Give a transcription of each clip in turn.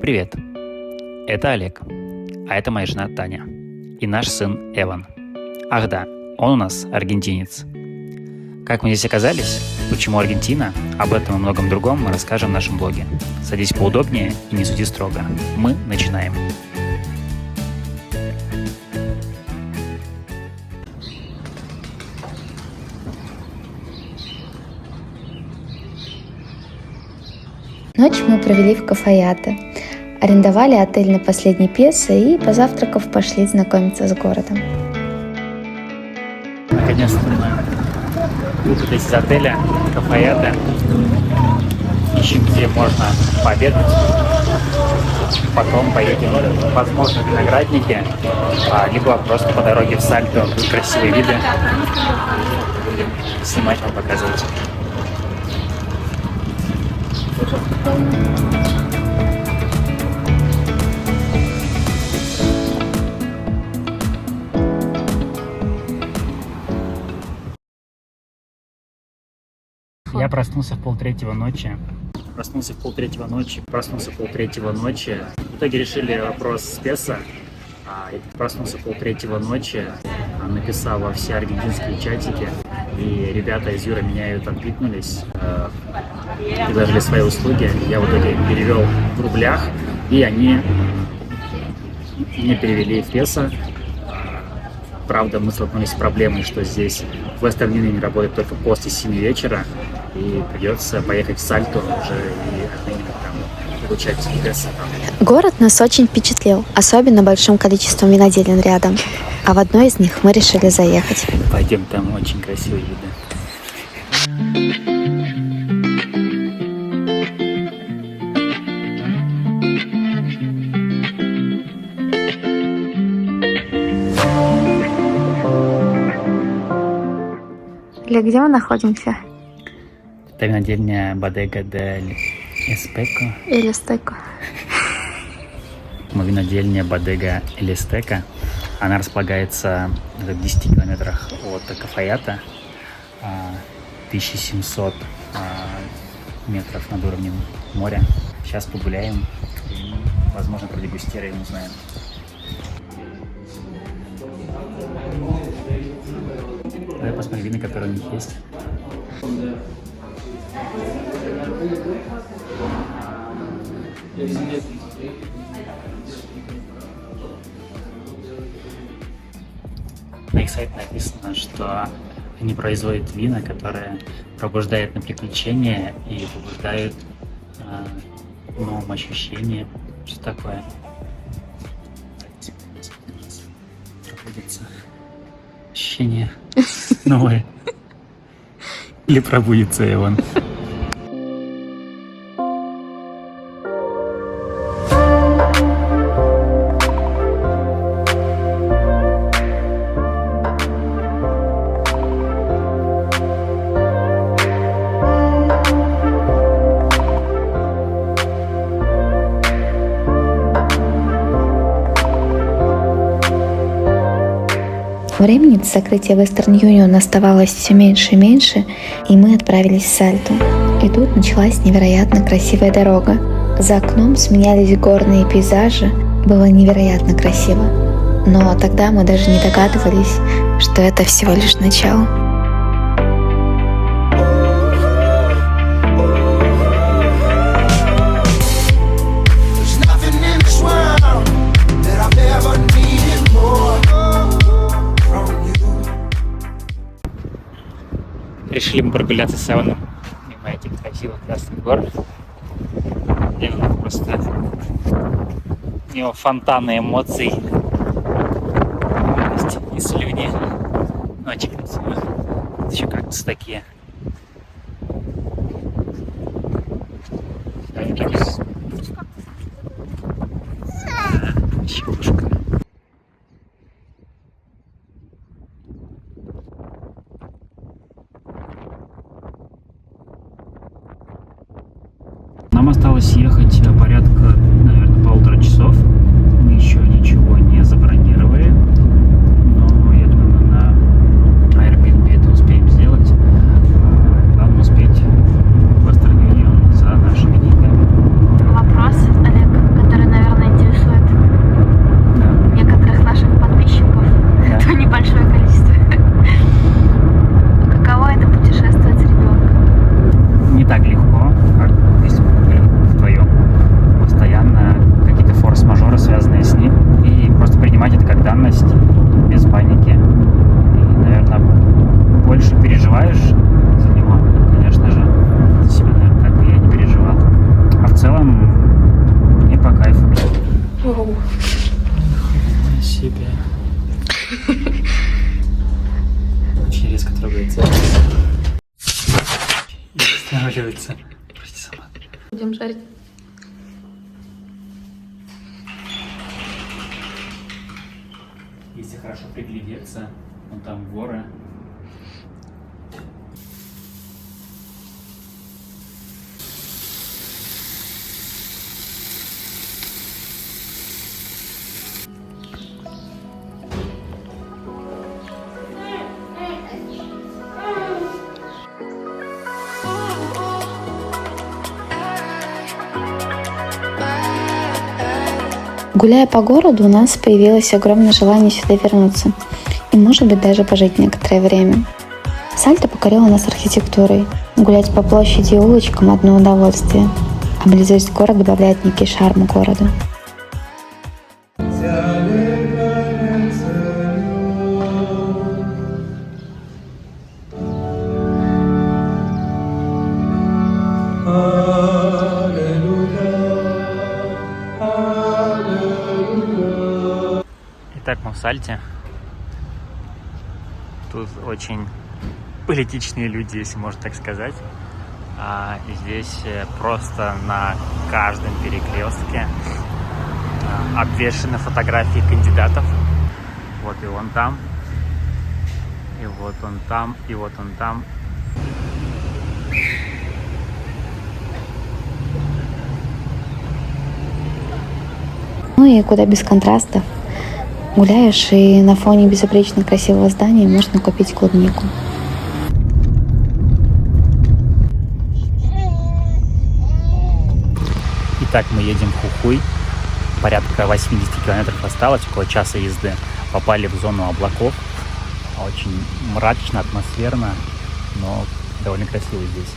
Привет, это Олег, а это моя жена Таня и наш сын Эван. Ах да, он у нас аргентинец. Как мы здесь оказались, почему Аргентина, об этом и многом другом мы расскажем в нашем блоге. Садись поудобнее и не суди строго. Мы начинаем. Ночь мы провели в Кафаяте, арендовали отель на последний песо и, позавтракав, пошли знакомиться с городом. Наконец-то мы выбрались из отеля Кафаяте. Ищем, где можно пообедать. Потом поедем, возможно, в виноградники, либо просто по дороге в Сальто. Тут красивые виды. Будем снимать, вам показывать. Я проснулся в полтретьего ночи. Проснулся в полтретьего ночи. В итоге решили вопрос с песо. Я проснулся в полтретьего ночи, написал во все аргентинские чатики, и ребята из Юра меняют, откликнулись, предложили свои услуги. Я в итоге перевел в рублях, и они мне перевели в песо. Правда, мы столкнулись с проблемой, что здесь Western Union работает только после 7 вечера, и придется поехать в Сальто уже и там получать песо. Город нас очень впечатлил, особенно большим количеством виноделин рядом. А в одной из них мы решили заехать. Пойдем, там очень красивые виды. Или где мы находимся? Это винодельня Bodega del Espejo. Или Стеко. Винодельня Bodega El Esteco. Она располагается в 10 километрах от Кафаяте, 1700 метров над уровнем моря. Сейчас погуляем и, возможно, продегустируем, узнаем. Давай посмотрим вина, которые у них есть. На их сайте написано, что они производят вина, которые пробуждают на приключения и побуждают новым ощущениям. Что такое? Пробудится ощущение новое. Или пробудится Иван. Времени до закрытия Western Union оставалось все меньше и меньше, и мы отправились в Сальто. И тут началась невероятно красивая дорога. За окном сменялись горные пейзажи, было невероятно красиво. Но тогда мы даже не догадывались, что это всего лишь начало. Решили мы прогуляться с Эваном мимо этих красивых красных гор. Эван просто... У него фонтаны эмоций. И слюни. Очень красиво. Еще кактусы такие. Щекушка. Нам осталось ехать порядка, наверное, 1,5 часов. Мы еще ничего не забронировали, но я думаю, на Airbnb это успеем сделать. Главное успеть в Western Union за нашими деньгами. Вопрос, Олег, который Себе. Очень резко трогается. И останавливается. Прости, сама. Будем жарить. Если хорошо приглядеться, вон там горы. Гуляя по городу, у нас появилось огромное желание сюда вернуться и, может быть, даже пожить некоторое время. Сальто покорила нас архитектурой. Гулять по площади и улочкам – одно удовольствие, а близость город добавляет некий шарм городу. Итак, мы в Сальте. Тут очень политичные люди, если можно так сказать. И здесь просто на каждом перекрестке обвешаны фотографии кандидатов. Вот и он там, и вот он там, и вот он там. Ну и куда без контрастов. Гуляешь, и на фоне безупречно красивого здания можно купить клубнику. Итак, мы едем в Хухуй. Порядка 80 километров осталось, около часа езды. Попали в зону облаков. Очень мрачно, атмосферно, но довольно красиво здесь.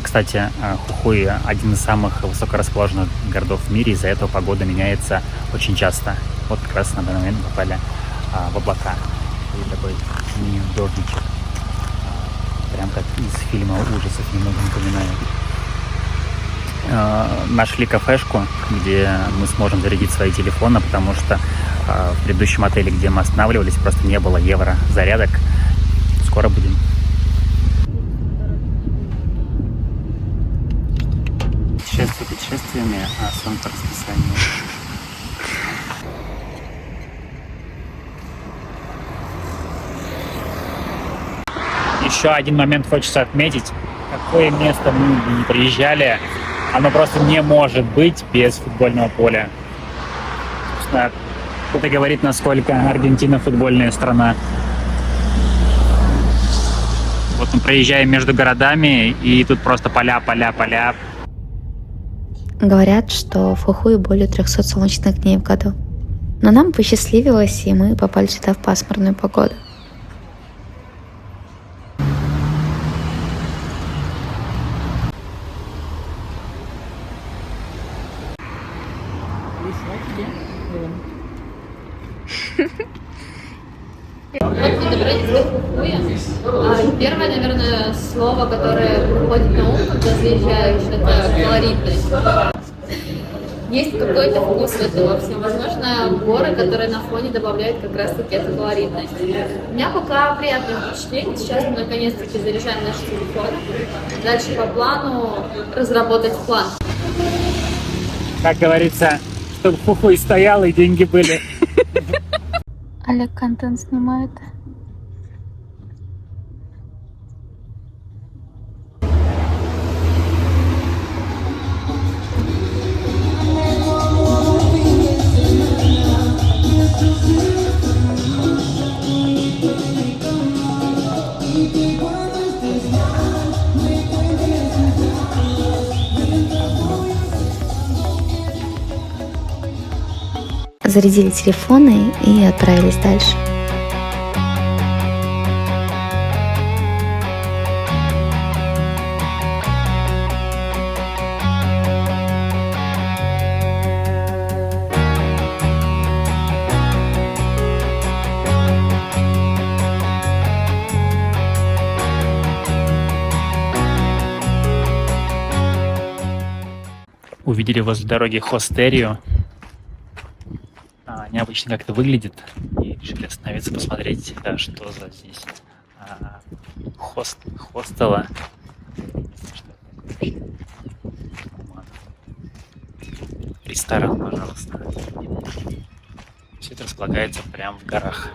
Кстати, Хухуй – один из самых высокорасположенных городов в мире, из-за этого погода меняется очень часто. Вот как раз на данный момент попали в облака. И такой мини-дождичек. Прям как из фильма ужасов, немного напоминает. Нашли кафешку, где мы сможем зарядить свои телефоны, потому что в предыдущем отеле, где мы останавливались, просто не было евро зарядок. Скоро будем. Путешествие путешествиями, а сон по расписанию. Еще один момент хочется отметить. Какое место мы не приезжали, оно просто не может быть без футбольного поля. Собственно, это говорит, насколько Аргентина футбольная страна. Вот мы проезжаем между городами, и тут просто поля, поля, поля. Говорят, что в Хухуе более 300 солнечных дней в году. Но нам посчастливилось, и мы попали сюда в пасмурную погоду. Первое, наверное, слово, которое приходит на ум, когда заезжаешь, это колоритность. Есть какой-то вкус в этом во всем. Возможно, горы, которые на фоне добавляют как раз-таки эту колоритность. У меня пока приятное впечатление. Сейчас мы наконец-таки заряжаем наш телефон. Дальше по плану разработать план. Как говорится, чтобы Хухуй стоял и деньги были. Олег контент снимает. Зарядили телефоны и отправились дальше. Увидели возле дороги хостерию. необычно как-то выглядит. И решили остановиться, посмотреть, да, что за здесь хостела. Ресторан, пожалуйста. Все это располагается прямо в горах.